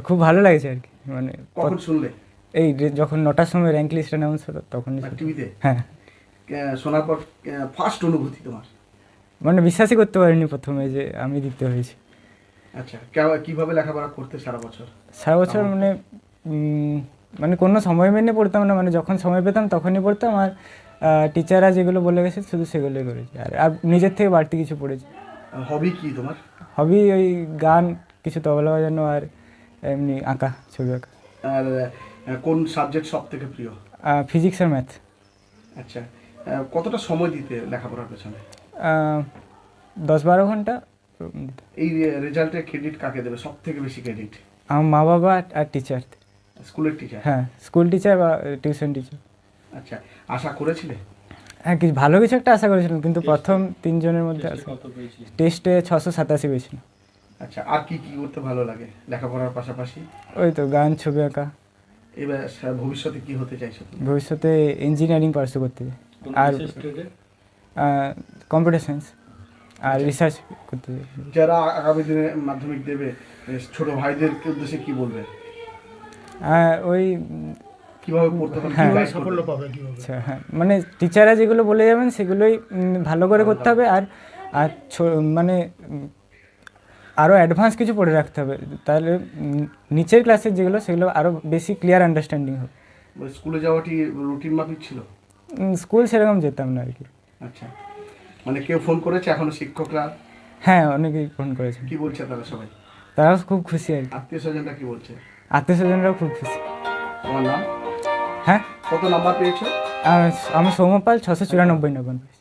খুব ভালো লাগছে আর কি, মানে কখন শুনলে? এই যখন 9টার সময় র্যাঙ্ক লিস্ট অ্যানাউন্স হলো তখনই টিভিতে? হ্যাঁ। শোনার পর ফার্স্ট অনুভূতি তোমার? মানে বিশ্বাসই করতে পারিনি প্রথমে যে আমি দিতে হয়েছি। আচ্ছা, কিভাবে লেখাপড়া করতে সারা বছর? সারা বছর মানে মানে কোনো সময় মেনে পড়তাম না, মানে যখন সময় পেতাম তখনই পড়তাম, আর টিচাররা যেগুলো বলে গেছে শুধু সেগুলোই করেছি, আর নিজের থেকে বাড়তি কিছু পড়েছি। হবি কি তোমার? হবি ওই গান, কিছু তবলা বাজানো, আর এমনি আঁকা, ছবি আঁকা। আর কোন সাবজেক্ট সব থেকে প্রিয়? ফিজিক্স আর ম্যাথ। আচ্ছা, কতটা সময় দিতে লেখাপড়ার পেছনে? 10-12 ঘন্টা। এই রেজাল্টের ক্রেডিট কাকে দেবে সব থেকে বেশি ক্রেডিট? আমার মা বাবা আর টিচার। স্কুলের টিচার? হ্যাঁ, স্কুল টিচার বা টিউশন টিচার। আচ্ছা, আশা করেছিলে? হ্যাঁ, কিছু ভালো কিছু একটা আশা করেছিলাম, কিন্তু প্রথম 3 জনের মধ্যে টেস্টে 687 পেয়েছিল। আচ্ছা, আর কি কি করতে ভালো লাগে লেখাপড়ার পাশাপাশি? ওই তো গান, ছবি আঁকা। এবার ভবিষ্যতে কি হতে চাইছো তুমি? ভবিষ্যতে ইঞ্জিনিয়ারিং পার্সু করতে চাই, আর কম্পিউটার সায়েন্স আর রিসার্চ করতে চাই। যারা আগামী দিনে মাধ্যমিক দেবে, ছোট ভাইদের উদ্দেশ্যে কি বলবে? ওই কিভাবে পড়তে হবে, হ্যাঁ, কিভাবে সাফল্য পাবে কিভাবে? আচ্ছা, হ্যাঁ, মানে টিচাররা যেগুলো বলে যাবেন সেগুলোই ভালো করে করতে হবে, আর আর মানে আরও অ্যাডভান্স কিছু পড়ে রাখতে হবে, তাহলে নিচের ক্লাসের যেগুলো সেগুলো আরও বেশি ক্লিয়ার আন্ডারস্ট্যান্ডিং হবে। স্কুলে যাওয়াটি রুটিন মাফিক ছিল? স্কুল সেরকম যেতাম না আর কি। আচ্ছা, মানে কেউ ফোন করেছে এখনো শিক্ষকরা? হ্যাঁ, অনেকেই ফোন করেছেন। কি বলছে তারা সবাই? তারাও খুব খুশি আর কি। আত্মীয় স্বজনরা কি বলছে? আত্মীয় স্বজনরাও খুব খুশি। তোমার নাম? হ্যাঁ, কত নাম্বার পেয়েছো? আমার সৌম্যপাল 694 নম্বর।